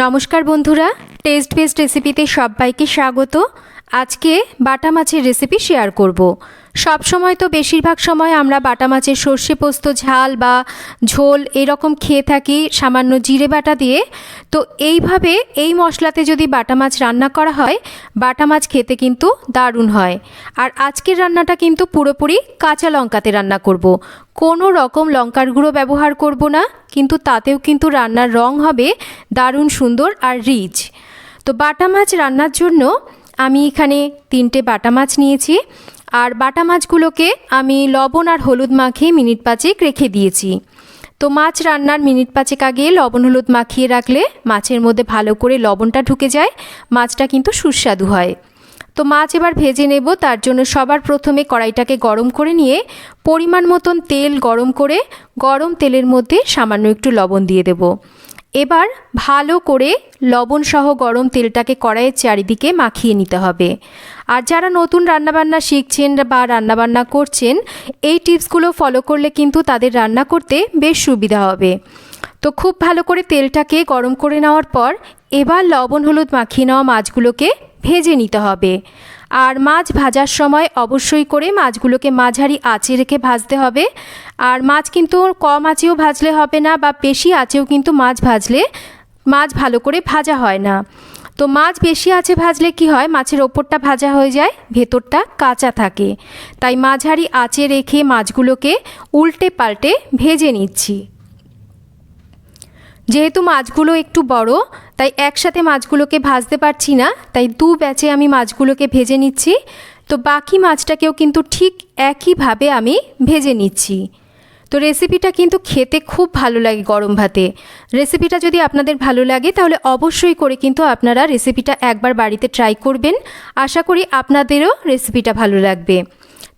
নমস্কার বন্ধুরা, test best রেসিপিতে সবাইকে স্বাগত। আজকে বাটা মাছের রেসিপি শেয়ার করব। সব সময় তো বেশিরভাগ সময় আমরা বাটা মাছের সর্ষে পোস্ত ঝাল বা ঝোল এরকম খেয়ে থাকি সামান্য জিরে বাটা দিয়ে। তো এইভাবে এই মশলাতে যদি বাটা মাছ রান্না করা হয়, বাটা মাছ খেতে কিন্তু দারুণ হয়। আর আজকের রান্নাটা কিন্তু পুরোপুরি কাঁচা লঙ্কাতে রান্না করব। কোনো রকম লঙ্কার গুঁড়ো ব্যবহার করব না, কিন্তু তাতেও কিন্তু রান্নার রং হবে দারুণ সুন্দর আর রিচ। তো বাটা মাছ রান্নার জন্য আমি এখানে 3টে বাটা মাছ নিয়েছি। আর বাটা মাছগুলোকে আমি লবণ আর হলুদ মাখিয়ে মিনিট 5 রেখে দিয়েছি। তো মাছ রান্নার মিনিট 5 আগে লবণ হলুদ মাখিয়ে রাখলে মাছের মধ্যে ভালো করে লবণটা ঢুকে যায়, মাছটা কিন্তু সুস্বাদু হয়। তো মাছ এবার ভেজে নেব। তার জন্য সবার প্রথমে কড়াইটাকে গরম করে নিয়ে পরিমাণ মতন তেল গরম করে গরম তেলের মধ্যে সামান্য একটু লবণ দিয়ে দেব। এবার ভালো করে লবণ সহ গরম তেলটাকে কড়াইয়ের চারিদিকে মাখিয়ে নিতে হবে। আর যারা নতুন রান্নাবান্না শিখছেন বা রান্নাবান্না করছেন, এই টিপসগুলো ফলো করলে কিন্তু তাদের রান্না করতে বেশ সুবিধা হবে। তো খুব ভালো করে তেলটাকে গরম করে নেওয়ার পর এবার লবণ হলুদ মাখিয়ে নেওয়া মাছগুলোকে ভেজে নিতে হবে। আর মাছ ভাজার সময় অবশ্যই করে মাছগুলোকে মাঝারি আঁচে রেখে ভাজতে হবে। আর মাছ কিন্তু কম আঁচেও ভাজলে হবে না, বা বেশি আঁচেও কিন্তু মাছ ভাজলে মাছ ভালো করে ভাজা হয় না। তো মাছ বেশি আঁচে ভাজলে কি হয়, মাছের ওপরটা ভাজা হয়ে যায়, ভেতরটা কাঁচা থাকে। তাই মাঝারি আঁচে রেখে মাছগুলোকে উল্টে পাল্টে ভেজে নিচ্ছি। যেহেতু মাছগুলো একটু বড়, তাই একসাথে মাছগুলোকে ভাজতে পারছি না, তাই 2 ব্যাচে আমি মাছগুলোকে ভেজে নিচ্ছি। তো বাকি মাছটাকেও কিন্তু ঠিক একইভাবে আমি ভেজে নিচ্ছি। তো রেসিপিটা কিন্তু খেতে খুব ভালো লাগে গরম ভাতে। রেসিপিটা যদি আপনাদের ভালো লাগে তাহলে অবশ্যই করে কিন্তু আপনারা রেসিপিটা একবার বাড়িতে ট্রাই করবেন। আশা করি আপনাদেরও রেসিপিটা ভালো লাগবে।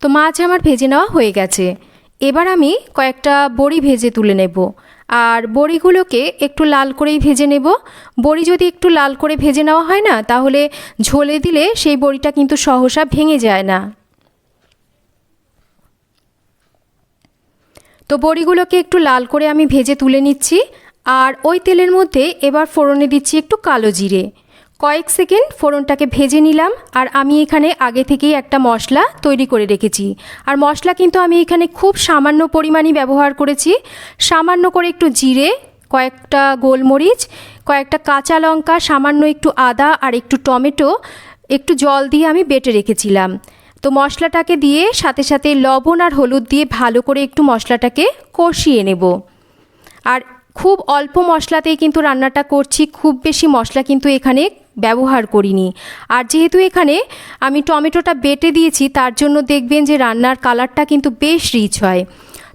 তো মাছ আমার ভেজে নেওয়া হয়ে গেছে। এবার আমি কয়েকটা বড়ি ভেজে তুলে নেব। আর বড়িগুলোকে একটু লাল করেই ভেজে নেব। বড়ি যদি একটু লাল করে ভেজে নেওয়া হয় না, তাহলে ঝোলে দিলে সেই বড়িটা কিন্তু সহসা ভেঙে যায় না। তো বড়িগুলোকে একটু লাল করে আমি ভেজে তুলে নিচ্ছি। আর ওই তেলের মধ্যে এবার ফোড়নে দিচ্ছি একটু কালো জিরে। কয়েক সেকেন্ড ফোড়নটাকে ভেজে নিলাম। আর আমি এখানে আগে থেকেই একটা মশলা তৈরি করে রেখেছি। আর মশলা কিন্তু আমি এখানে খুব সামান্য পরিমাণই ব্যবহার করেছি। সামান্য করে একটু জিরে, কয়েকটা গোলমরিচ, কয়েকটা কাঁচা লঙ্কা, সামান্য একটু আদা আর একটু টমেটো একটু জল দিয়ে আমি বেটে রেখেছিলাম। তো মশলাটাকে দিয়ে সাথে সাথে লবণ আর হলুদ দিয়ে ভালো করে একটু মশলাটাকে কষিয়ে নেব। আর খুব অল্প মশলাতেই কিন্তু রান্নাটা করছি, খুব বেশি মশলা কিন্তু এখানে ব্যবহার করিনি। আর যেহেতু এখানে আমি টমেটোটা বেটে দিয়েছি, তার জন্য দেখবেন যে রান্নার কালারটা কিন্তু বেশ রিচ হয়।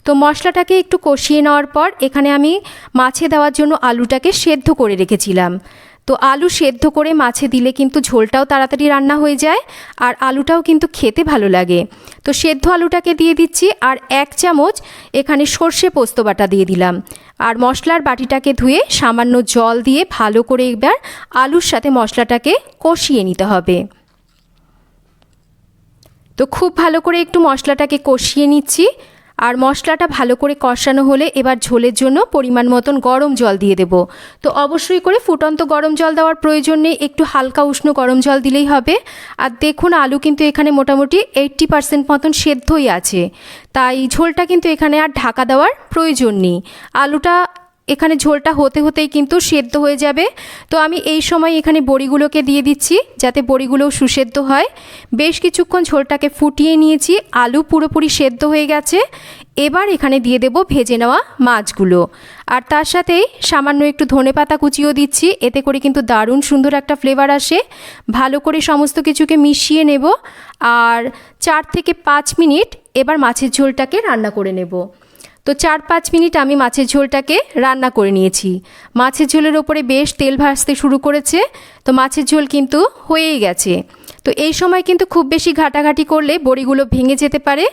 তো মশলাটাকে একটু কষিয়ে নেওয়ার পর এখানে আমি মাছে দেওয়ার জন্য আলুটাকে সেদ্ধ করে রেখেছিলাম। তো আলু সেদ্ধ করে মাছে দিলে কিন্তু ঝোলটাও তাড়াতাড়ি রান্না হয়ে যায়, আর আলুটাও কিন্তু খেতে ভালো লাগে। তো সেদ্ধ আলুটাকে দিয়ে দিচ্ছি। আর 1 চামচ এখানে সর্ষে পোস্ত বাটা দিয়ে দিলাম। আর মশলার বাটিটাকে ধুয়ে সামান্য জল দিয়ে ভালো করে এবার আলুর সাথে মশলাটাকে কষিয়ে নিতে হবে। তো খুব ভালো করে একটু মশলাটাকে কষিয়ে নিচ্ছি। আর মশলাটা ভালো করে কষানো হলে এবার ঝোলের জন্য পরিমাণ মতন গরম জল দিয়ে দেব। তো অবশ্যই করে ফুটন্ত গরম জল দেওয়ার প্রয়োজন নেই, একটু হালকা উষ্ণ গরম জল দিলেই হবে। আর দেখুন আলু কিন্তু এখানে মোটামুটি 80% মতন সেদ্ধই আছে, তাই ঝোলটা কিন্তু এখানে আর ঢাকা দেওয়ার প্রয়োজন নেই। আলুটা এখানে ঝোলটা হতে হতেই কিন্তু সেদ্ধ হয়ে যাবে। তো আমি এই সময় এখানে বড়িগুলোকে দিয়ে দিচ্ছি, যাতে বড়িগুলোও সুসেদ্ধ হয়। বেশ কিছুক্ষণ ঝোলটাকে ফুটিয়ে নিয়েছি, আলু পুরোপুরি সেদ্ধ হয়ে গেছে। এবার এখানে দিয়ে দেব ভেজে নেওয়া মাছগুলো। আর তার সাথেই সামান্য একটু ধনেপাতা কুচিও দিচ্ছি, এতে করে কিন্তু দারুণ সুন্দর একটা ফ্লেভার আসে। ভালো করে সমস্ত কিছুকে মিশিয়ে নেব। আর 4 থেকে 5 মিনিট এবার মাছের ঝোলটাকে রান্না করে নেব। তো 4-5 মিনিট আমি মাছের ঝোলটাকে রান্না করে নিয়েছি। মাছের ঝোলের ওপরে বেশ তেল ভাসতে শুরু করেছে। তো মাছের ঝোল কিন্তু হয়েই গেছে। তো এই সময় কিন্তু খুব বেশি ঘাটাঘাটি করলে বড়িগুলো ভেঙে যেতে পারে।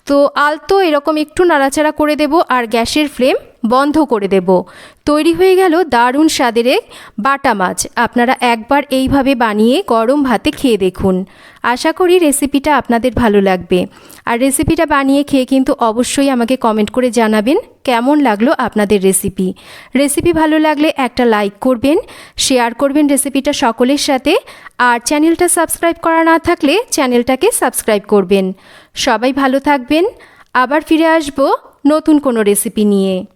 তো আলতো এরকম একটু নাড়াচাড়া করে দেব। আর গ্যাসের ফ্লেম বন্ধ করে দেব। তৈরি হয়ে গেল দারুণ স্বাদের এক বাটা মাছ। আপনারা একবার এইভাবে বানিয়ে গরম ভাতে খেয়ে দেখুন। আশা করি রেসিপিটা আপনাদের ভালো লাগবে। আর রেসিপিটা বানিয়ে খেয়ে কিন্তু অবশ্যই আমাকে কমেন্ট করে জানাবেন কেমন লাগলো আপনাদের রেসিপি। রেসিপি ভালো লাগলে একটা লাইক করবেন, শেয়ার করবেন রেসিপিটা সকলের সাথে। আর চ্যানেলটা সাবস্ক্রাইব করা না থাকলে চ্যানেলটাকে সাবস্ক্রাইব করবেন। সবাই ভালো থাকবেন। আবার ফিরে আসবো নতুন কোনো রেসিপি নিয়ে।